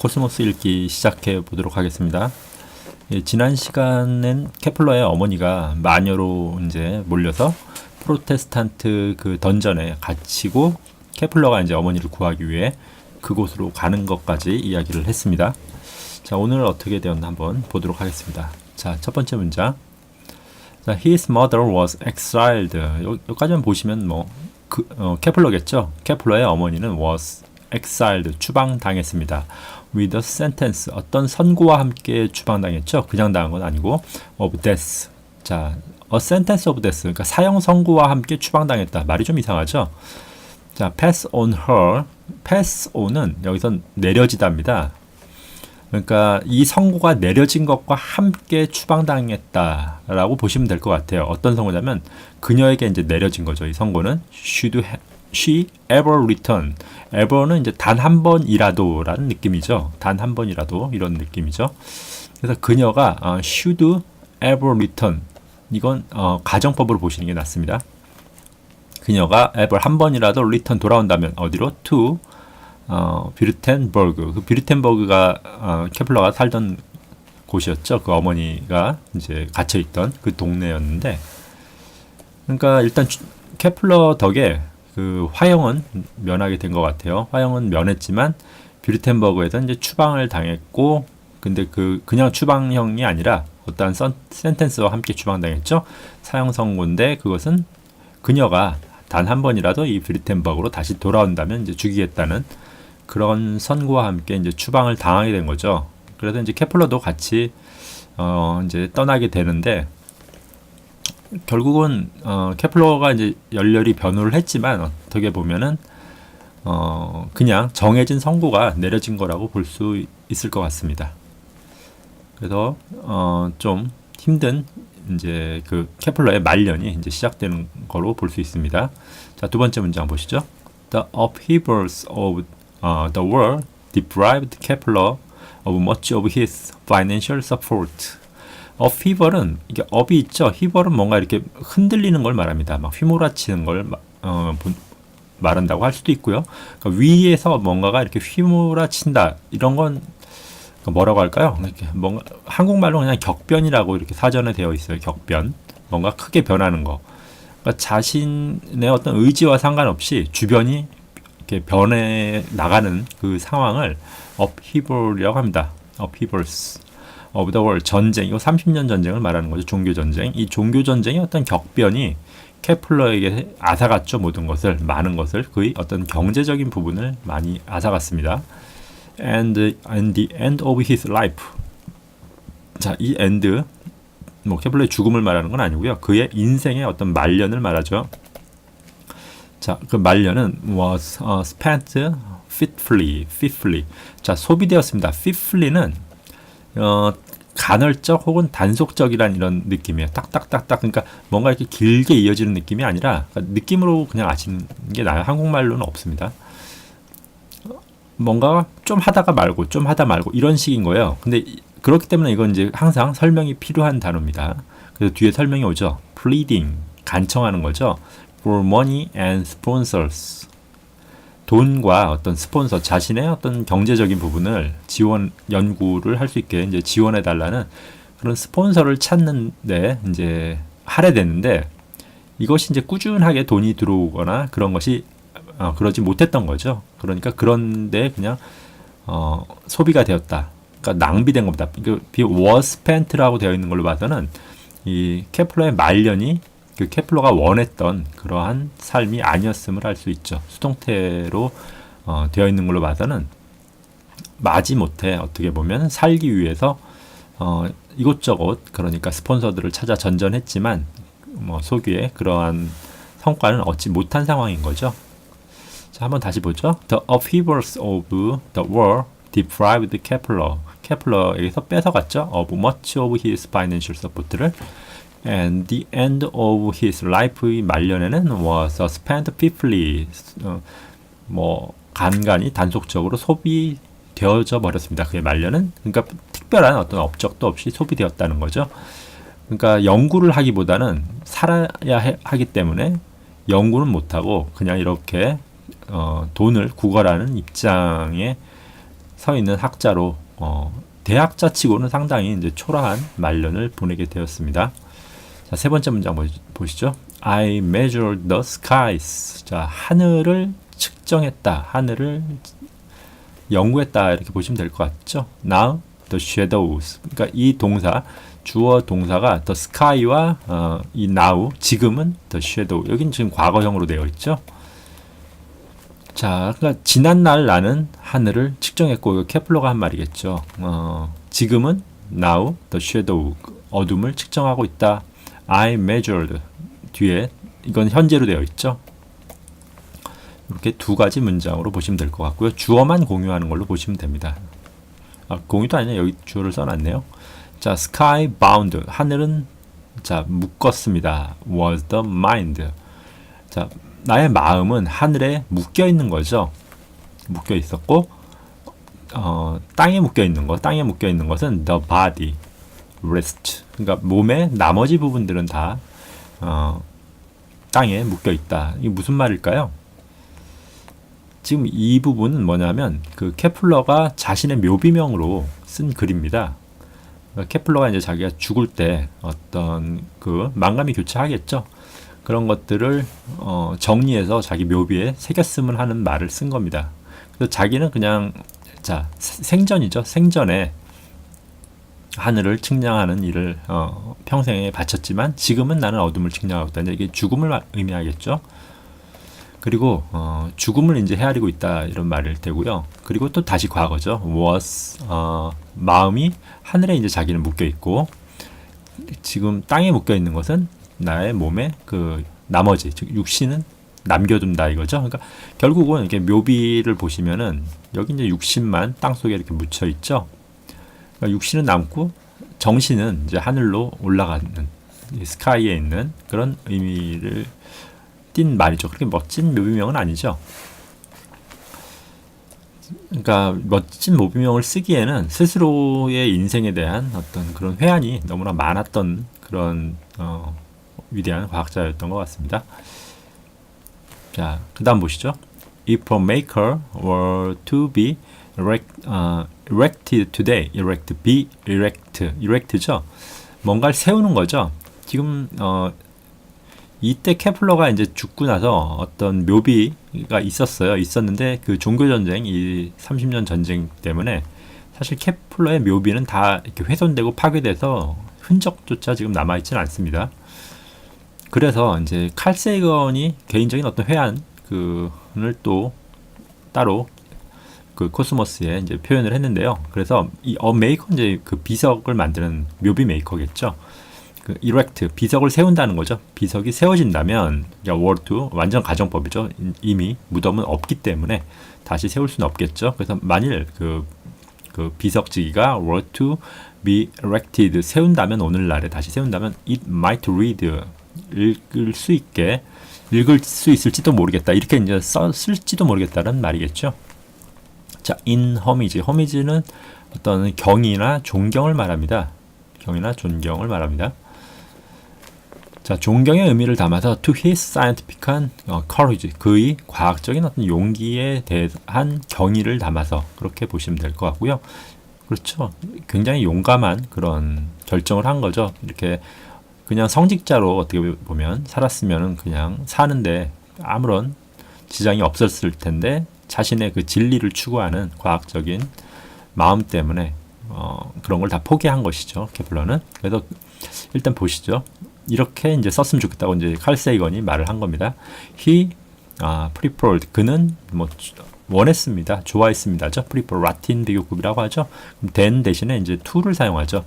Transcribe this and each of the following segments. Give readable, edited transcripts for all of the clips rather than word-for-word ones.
코스모스 읽기 시작해 보도록 하겠습니다. 지난 시간엔 케플러의 어머니가 마녀로 이제 몰려서 프로테스탄트 그 던전에 갇히고 케플러가 이제 어머니를 구하기 위해 그곳으로 가는 것까지 이야기를 했습니다. 자, 오늘 어떻게 되었나 한번 보도록 하겠습니다. 자, 첫 번째 문장. 자, his mother was exiled. 여기까지만 보시면 케플러겠죠. 케플러의 어머니는 was exiled, 추방당했습니다. with a sentence, 어떤 선고와 함께 추방당했죠. 그냥 당한 건 아니고 of death. 자, a sentence of death, 그러니까 사형 선고와 함께 추방당했다. 말이 좀 이상하죠. 자, pass on her. pass on은 여기서 내려지다입니다. 그러니까 이 선고가 내려진 것과 함께 추방당했다라고 보시면 될 것 같아요. 어떤 선고냐면 그녀에게 이제 내려진 거죠. 이 선고는 she ever return. ever는 이제 단 한 번이라도라는 느낌이죠. 단 한 번이라도 이런 느낌이죠. 그래서 그녀가 should ever return. 이건 가정법으로 보시는 게 낫습니다. 그녀가 ever 한 번이라도 return 돌아온다면 어디로? to 뷰르텐버그. 그 뷰르텐버그가 케플러가 살던 곳이었죠. 그 어머니가 이제 갇혀 있던 그 동네였는데, 그러니까 일단 케플러 덕에 그 화형은 면하게 된 것 같아요. 화형은 면했지만 뷰르텐버그에서 이제 추방을 당했고, 근데 그냥 추방형이 아니라 어떠한 센텐스와 함께 추방당했죠. 사형 선고인데 그것은 그녀가 단 한 번이라도 이 뷰르텐버그로 다시 돌아온다면 이제 죽이겠다는 그런 선고와 함께 이제 추방을 당하게 된 거죠. 그래서 이제 케플러도 같이 이제 떠나게 되는데, 결국은 케플러가 이제 열렬히 변호를 했지만 어떻게 보면은 그냥 정해진 선고가 내려진 거라고 볼 수 있을 것 같습니다. 그래서 좀 힘든 이제 그 케플러의 말년이 이제 시작되는 거로 볼 수 있습니다. 자, 두 번째 문장 보시죠. The upheavals of the war deprived Kepler of much of his financial support. upheaval은 이게 up이 있죠. heaval은 뭔가 이렇게 흔들리는 걸 말합니다. 막 휘몰아치는 걸 말한다고 할 수도 있고요. 그러니까 위에서 뭔가가 이렇게 휘몰아친다. 이런 건 뭐라고 할까요? 이렇게 뭔가 한국말로 그냥 격변이라고 이렇게 사전에 되어 있어요. 격변. 뭔가 크게 변하는 거. 그러니까 자신의 어떤 의지와 상관없이 주변이 이렇게 변해 나가는 그 상황을 upheaval이라고 합니다. upheavals of the world, 전쟁. 이거 30년 전쟁을 말하는 거죠. 종교 전쟁. 이 종교 전쟁의 어떤 격변이 케플러에게 앗아갔죠. 모든 것을, 많은 것을, 그의 어떤 경제적인 부분을 많이 앗아갔습니다. And the end of his life. 자, 이 end, 케플러의 죽음을 말하는 건 아니고요. 그의 인생의 어떤 말년을 말하죠. 자, 그 말년은 was spent fitfully. 자, 소비되었습니다. fitfully는 간헐적 혹은 단속적이란 이런 느낌이에요. 딱딱딱딱. 그러니까 뭔가 이렇게 길게 이어지는 느낌이 아니라, 그러니까 느낌으로 그냥 아시는 게 나아요. 한국말로는 없습니다. 뭔가 좀 하다가 말고 좀 하다 말고 이런 식인 거예요. 근데 그렇기 때문에 이건 이제 항상 설명이 필요한 단어입니다. 그래서 뒤에 설명이 오죠. pleading, 간청하는 거죠. for money and sponsors. 돈과 어떤 스폰서, 자신의 어떤 경제적인 부분을 연구를 할 수 있게 이제 지원해 달라는 그런 스폰서를 찾는데 이제 할애됐는데, 이것이 이제 꾸준하게 돈이 들어오거나 그런 것이 그러지 못했던 거죠. 그러니까 그런데 그냥 소비가 되었다. 그러니까 낭비된 겁니다. was spent라고 되어 있는 걸로 봐서는 이 케플러의 말년이 그 케플러가 원했던 그러한 삶이 아니었음을 알 수 있죠. 수동태로 되어 있는 걸로 봐서는 마지못해 어떻게 보면 살기 위해서 이곳저곳, 그러니까 스폰서들을 찾아 전전했지만 소기에 그러한 성과는 얻지 못한 상황인 거죠. 자, 한번 다시 보죠. The upheavals of the war deprived Kepler. 케플러에게서 뺏어갔죠. of much of his financial support를. And the end of his life의 말년에는 was spent fitfully. 간간히 단속적으로 소비되어져 버렸습니다. 그의 말년은. 그러니까 특별한 어떤 업적도 없이 소비되었다는 거죠. 그러니까 연구를 하기보다는 살아야 하기 때문에 연구는 못하고 그냥 이렇게 돈을 구걸하는 입장에 서 있는 학자로 대학자치고는 상당히 이제 초라한 말년을 보내게 되었습니다. 자, 세 번째 문장 보시죠. I measured the skies. 자, 하늘을 측정했다. 하늘을 연구했다. 이렇게 보시면 될 것 같죠. Now the shadows. 그러니까 이 동사, 주어 동사가 the sky와 이 now, 지금은 the shadow. 여긴 지금 과거형으로 되어 있죠. 자, 그러니까 지난날 나는 하늘을 측정했고, 이거 케플러가 한 말이겠죠. 지금은 now the shadow, 어둠을 측정하고 있다. I measured 뒤에 이건 현재로 되어 있죠. 이렇게 두 가지 문장으로 보시면 될 것 같고요. 주어만 공유하는 걸로 보시면 됩니다. 공유도 아니냐, 여기 주어를 써놨네요. 자, sky bound, 하늘은 자 묶었습니다. was the mind. 자, 나의 마음은 하늘에 묶여 있는 거죠. 묶여 있었고, 땅에 묶여 있는 것은 the body rest. 그러니까 몸의 나머지 부분들은 다 땅에 묶여 있다. 이게 무슨 말일까요? 지금 이 부분은 뭐냐면 그 케플러가 자신의 묘비명으로 쓴 글입니다. 그러니까 케플러가 이제 자기가 죽을 때 어떤 그 망감이 교차하겠죠. 그런 것들을 정리해서 자기 묘비에 새겼으면 하는 말을 쓴 겁니다. 그래서 자기는 그냥 자 생전이죠. 생전에 하늘을 측량하는 일을 평생에 바쳤지만 지금은 나는 어둠을 측량하고 있다. 이게 죽음을 의미하겠죠. 그리고 죽음을 이제 헤아리고 있다 이런 말일 테고요. 그리고 또 다시 과거죠. was 마음이 하늘에 이제 자기는 묶여 있고 지금 땅에 묶여 있는 것은 나의 몸의 그 나머지 즉 육신은 남겨둔다 이거죠. 그러니까 결국은 이렇게 묘비를 보시면은 여기 이제 육신만 땅 속에 이렇게 묻혀 있죠. 그러니까 육신은 남고 정신은 이제 하늘로 올라가는 스카이에 있는 그런 의미를 띈 말이죠. 그렇게 멋진 묘비명은 아니죠. 그러니까 멋진 묘비명을 쓰기에는 스스로의 인생에 대한 어떤 그런 회한이 너무나 많았던 그런 위대한 과학자였던 것 같습니다. 자, 그 다음 보시죠. If a maker were to be erected today, erect죠. 뭔가를 세우는 거죠. 지금 이때 케플러가 이제 죽고 나서 어떤 묘비가 있었는데 그 종교 전쟁, 이 30년 전쟁 때문에 사실 케플러의 묘비는 다 이렇게 훼손되고 파괴돼서 흔적조차 지금 남아 있지는 않습니다. 그래서 이제 칼 세이건이 개인적인 어떤 회한을 또 따로 그 코스모스에 이제 표현을 했는데요. 그래서 이 메이커 이제 그 비석을 만드는 묘비 메이커겠죠. 그 erect 비석을 세운다는 거죠. 비석이 세워진다면 were to 완전 가정법이죠. 이미 무덤은 없기 때문에 다시 세울 수는 없겠죠. 그래서 만일 그 비석지기가 were to be erected 세운다면 오늘날에 다시 세운다면 it might read 읽을 수 있을지도 모르겠다. 이렇게 이제 쓸지도 모르겠다는 말이겠죠. 자, in homage는 어떤 경이나 존경을 말합니다. 경이나 존경을 말합니다. 자, 존경의 의미를 담아서 to his scientific한 courage, 그의 과학적인 어떤 용기에 대한 경의를 담아서 그렇게 보시면 될 것 같고요. 그렇죠. 굉장히 용감한 그런 결정을 한 거죠. 이렇게 그냥 성직자로 어떻게 보면 살았으면은 그냥 사는데 아무런 지장이 없었을 텐데 자신의 그 진리를 추구하는 과학적인 마음 때문에 그런 걸 다 포기한 것이죠. 케플러는. 그래서 일단 보시죠. 이렇게 이제 썼으면 좋겠다고 이제 칼 세이건이 말을 한 겁니다. He preferred 그는 뭐 원했습니다. 좋아했습니다죠. prefer 라틴 비교급이라고 하죠. 그럼 than 대신에 이제 to를 사용하죠.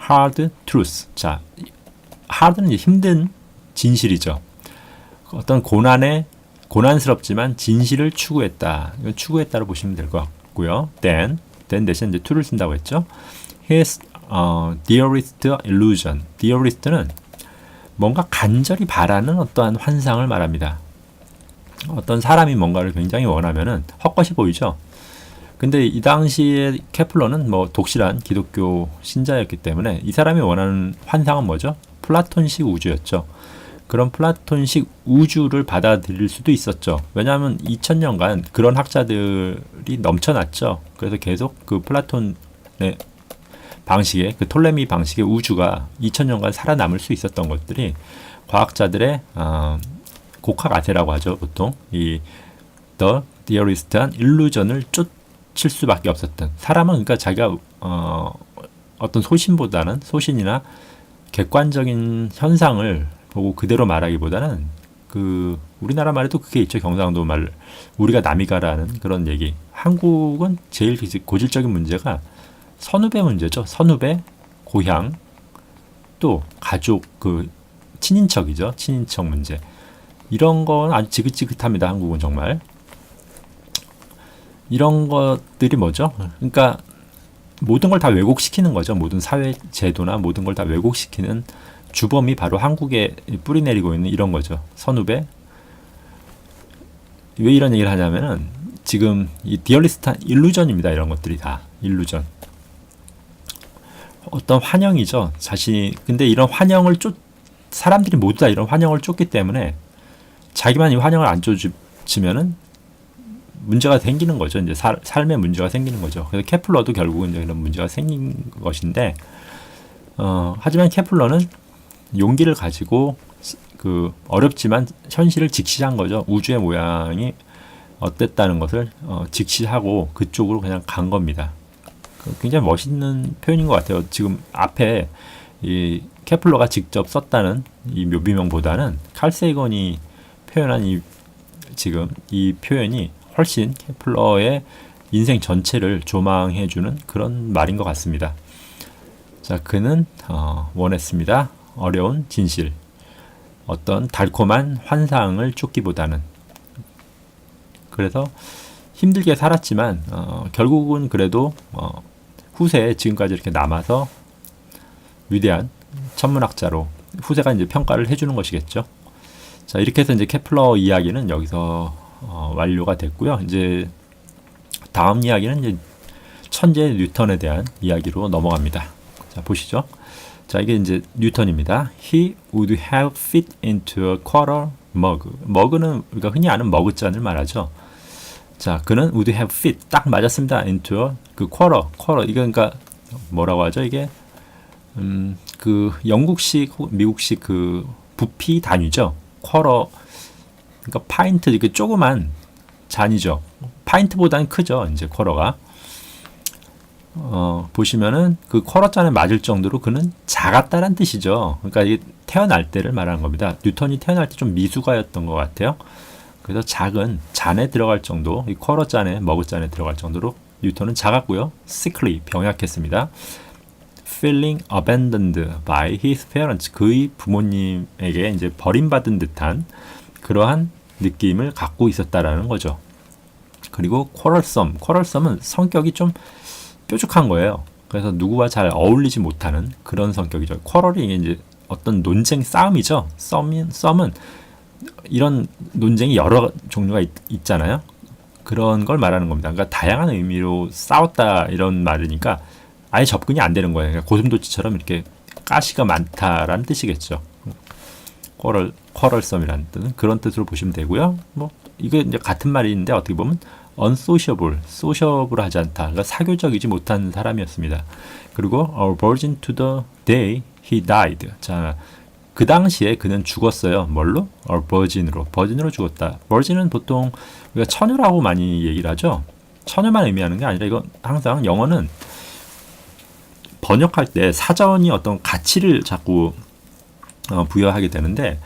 hard truth. 자, hard는 이제 힘든 진실이죠. 어떤 고난스럽지만 진실을 추구했다. 이건 추구했다로 보시면 될 것 같고요. then 대신 이제 to를 쓴다고 했죠. His dearest illusion. dearest는 뭔가 간절히 바라는 어떠한 환상을 말합니다. 어떤 사람이 뭔가를 굉장히 원하면은 헛것이 보이죠. 근데 이 당시에 케플러는 뭐 독실한 기독교 신자였기 때문에 이 사람이 원하는 환상은 뭐죠? 플라톤식 우주였죠. 그런 플라톤식 우주를 받아들일 수도 있었죠. 왜냐하면 2000년간 그런 학자들이 넘쳐났죠. 그래서 계속 그 플라톤의 방식의 그 톨레미 방식의 우주가 2000년간 살아남을 수 있었던 것들이 과학자들의 곡학 아세라고 하죠. 보통 이 The Theorist한 일루전을 쫓을 수밖에 없었던 사람은 그러니까 자기가 어떤 소신이나 객관적인 현상을 보고 그대로 말하기보다는 그 우리나라 말에도 그게 있죠. 경상도 말 우리가 남이가라는 그런 얘기. 한국은 제일 고질적인 문제가 선후배 문제죠. 선후배, 고향, 또 가족 그 친인척이죠. 친인척 문제. 이런 건 아주 지긋지긋합니다. 한국은 정말. 이런 것들이 뭐죠? 그러니까 모든 걸 다 왜곡시키는 거죠. 모든 사회 제도나 모든 걸 다 왜곡시키는 주범이 바로 한국에 뿌리내리고 있는 이런 거죠. 선후배. 왜 이런 얘기를 하냐면은 지금 이 디얼리스트한 일루전입니다. 이런 것들이 다 일루전. 어떤 환영이죠. 자신이 근데 이런 환영을 사람들이 모두 다 이런 환영을 쫓기 때문에 자기만 이 환영을 안 쫓으면은 문제가 생기는 거죠. 이제 삶에 문제가 생기는 거죠. 그래서 케플러도 결국은 이제 이런 문제가 생긴 것인데, 하지만 케플러는 용기를 가지고 그 어렵지만 현실을 직시한 거죠. 우주의 모양이 어땠다는 것을 직시하고 그쪽으로 그냥 간 겁니다. 굉장히 멋있는 표현인 것 같아요. 지금 앞에 이 케플러가 직접 썼다는 이 묘비명보다는 칼 세이건이 표현한 지금 이 표현이 훨씬 케플러의 인생 전체를 조망해주는 그런 말인 것 같습니다. 자, 그는 원했습니다. 어려운 진실, 어떤 달콤한 환상을 쫓기보다는. 그래서 힘들게 살았지만 결국은 그래도 후세에 지금까지 이렇게 남아서 위대한 천문학자로 후세가 이제 평가를 해주는 것이겠죠. 자, 이렇게 해서 이제 케플러 이야기는 여기서 완료가 됐고요. 이제 다음 이야기는 이제 천재 뉴턴에 대한 이야기로 넘어갑니다. 자, 보시죠. 자, 이게 이제 뉴턴입니다. He would have fit into a quarter mug. 머그는 우리가 흔히 아는 머그잔을 말하죠. 자, 그는 would have fit 딱 맞았습니다. into a 그 quarter 이거 그러니까 뭐라고 하죠? 이게 그 영국식 미국식 그 부피 단위죠. quarter 그러니까 파인트 이게 조그만 잔이죠. 파인트보다는 크죠. 이제 쿼러가. 보시면은 그 쿼러 잔에 맞을 정도로 그는 작았다는 뜻이죠. 그러니까 이게 태어날 때를 말하는 겁니다. 뉴턴이 태어날 때 좀 미숙아였던 것 같아요. 그래서 작은 잔에 들어갈 정도, 이 쿼러 잔에 머그잔에 들어갈 정도로 뉴턴은 작았고요. sickly 병약했습니다. feeling abandoned by his parents 그의 부모님에게 이제 버림받은 듯한 그러한 느낌을 갖고 있었다라는 거죠. 그리고 quarrelsome은 성격이 좀 뾰족한 거예요. 그래서 누구와 잘 어울리지 못하는 그런 성격이죠. quarrel이 이제 어떤 논쟁 싸움이죠. 썸은 이런 논쟁이 여러 종류가 있잖아요. 그런 걸 말하는 겁니다. 그러니까 다양한 의미로 싸웠다 이런 말이니까 아예 접근이 안 되는 거예요. 그러니까 고슴도치처럼 이렇게 가시가 많다라는 뜻이겠죠. quarrelsome이라는 뜻은 그런 뜻으로 보시면 되고요. 뭐 이게 이제 같은 말인데 어떻게 보면 sociable하지 않다. 그러니까 사교적이지 못한 사람이었습니다. 그리고 a virgin to the day he died. 자, 그 당시에 그는 죽었어요. 뭘로? a virgin으로 죽었다. virgin은 보통 우리가 처녀라고 많이 얘기를 하죠. 처녀만 의미하는 게 아니라 이건 항상 영어는 번역할 때 사전이 어떤 가치를 자꾸 부여하게 되는데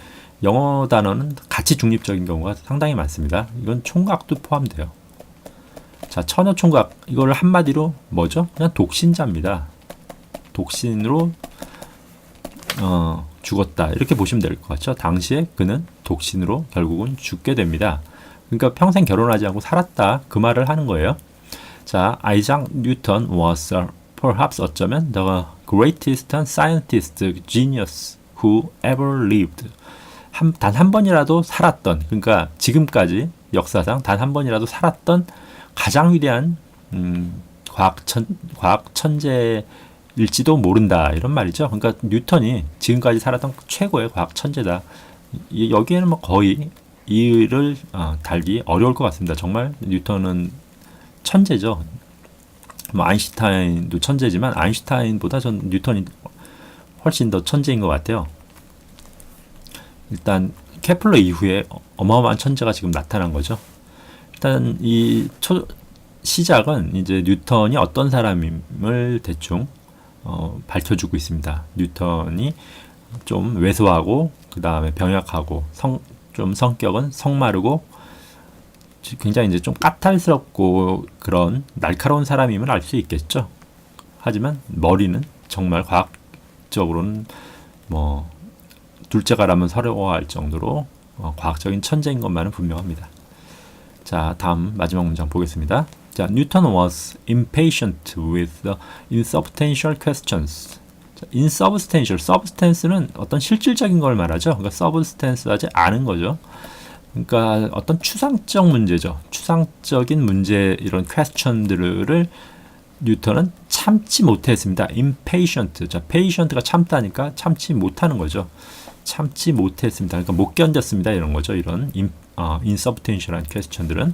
영어 단어는 가치 중립적인 경우가 상당히 많습니다. 이건 총각도 포함돼요. 자, 처녀 총각 이걸 한마디로 뭐죠? 그냥 독신자입니다. 독신으로 죽었다 이렇게 보시면 될 것 같죠. 당시에 그는 독신으로 결국은 죽게 됩니다. 그러니까 평생 결혼하지 않고 살았다 그 말을 하는 거예요. 자, 아이작 뉴턴 was perhaps 어쩌면 the greatest scientist genius who ever lived. 단 한 번이라도 살았던, 그러니까 지금까지 역사상 단 한 번이라도 살았던 가장 위대한 과학 천재일지도 모른다 이런 말이죠. 그러니까 뉴턴이 지금까지 살았던 최고의 과학 천재다. 여기에는 뭐 거의 이를 달기 어려울 것 같습니다. 정말 뉴턴은 천재죠. 뭐 아인슈타인도 천재지만 아인슈타인보다 전 뉴턴이 훨씬 더 천재인 것 같아요. 일단 케플러 이후에 어마어마한 천재가 지금 나타난 거죠. 일단 시작은 이제 뉴턴이 어떤 사람임을 대충 밝혀주고 있습니다. 뉴턴이 좀 왜소하고 그 다음에 병약하고 좀 성격은 성마르고 굉장히 이제 좀 까탈스럽고 그런 날카로운 사람임을 알 수 있겠죠. 하지만 머리는 정말 과학적으로는 뭐 둘째가라면 서러워할 정도로 과학적인 천재인 것만은 분명합니다. 자, 다음 마지막 문장 보겠습니다. 자, Newton was impatient with the insubstantial questions. 자, insubstantial, substance는 어떤 실질적인 걸 말하죠. 그러니까 substance하지 않은 거죠. 그러니까 어떤 추상적 문제죠. 추상적인 문제 이런 question들을 뉴턴은 참지 못했습니다. impatient. 자, patient가 참다니까 참지 못하는 거죠. 참지 못했습니다. 그러니까 못 견뎠습니다. 이런 거죠. 이런 insubstantial한 question들은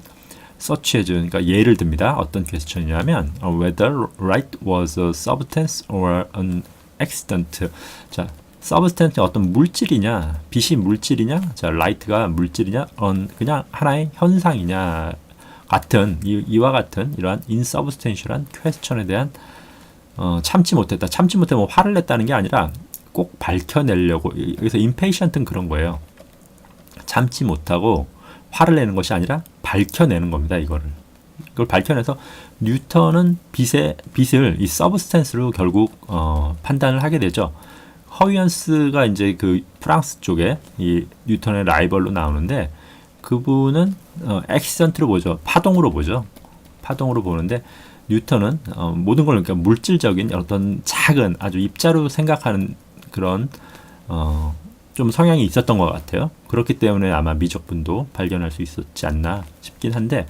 such as, 그러니까 예를 듭니다. 어떤 question이냐면 whether light was a substance or an accident. 자, substance는 어떤 물질이냐, 빛이 물질이냐, 자, light가 물질이냐, 그냥 하나의 현상이냐 같은 이와 같은 이러한 insubstantial한 question에 대한 참지 못했다. 참지 못해 뭐 화를 냈다는 게 아니라 꼭 밝혀내려고. 여기서 impatient은 그런 거예요. 참지 못하고 화를 내는 것이 아니라 밝혀내는 겁니다. 이걸 밝혀내서 뉴턴은 빛을 이 substance로 결국 판단을 하게 되죠. 허위언스가 이제 그 프랑스 쪽에 이 뉴턴의 라이벌로 나오는데 그분은 액시던트로 보죠. 파동으로 보죠. 파동으로 보는데 뉴턴은 모든 걸 그러니까 물질적인 어떤 작은 아주 입자로 생각하는 그런 좀 성향이 있었던 것 같아요. 그렇기 때문에 아마 미적분도 발견할 수 있었지 않나 싶긴 한데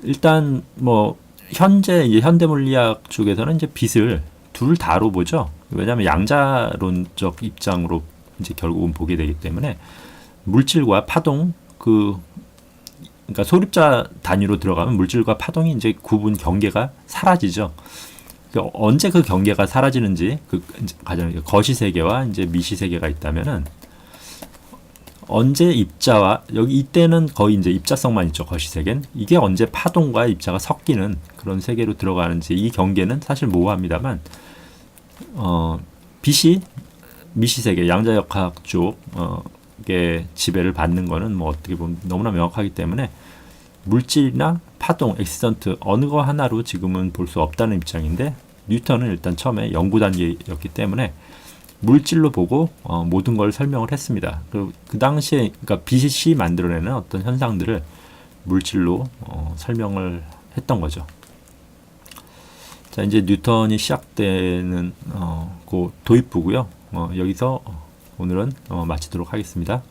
일단 뭐 현대 물리학 쪽에서는 이제 빛을 둘 다로 보죠. 왜냐하면 양자론적 입장으로 이제 결국은 보게 되기 때문에 물질과 파동 그러니까 소립자 단위로 들어가면 물질과 파동이 이제 구분 경계가 사라지죠. 그러니까 언제 그 경계가 사라지는지 가장 거시 세계와 이제 미시 세계가 있다면은 언제 입자와 여기 이때는 거의 이제 입자성만 있죠. 거시 세계는 이게 언제 파동과 입자가 섞이는 그런 세계로 들어가는지 이 경계는 사실 모호합니다만 빛이 미시 세계 양자역학 쪽에 지배를 받는 거는 뭐 어떻게 보면 너무나 명확하기 때문에 물질이나 파동, 액시던트 어느 거 하나로 지금은 볼 수 없다는 입장인데 뉴턴은 일단 처음에 연구 단계였기 때문에 물질로 보고 모든 걸 설명을 했습니다. 그 당시에 그러니까 빛이 만들어내는 어떤 현상들을 물질로 설명을 했던 거죠. 자, 이제 뉴턴이 시작되는 그 도입부고요. 여기서 오늘은 마치도록 하겠습니다.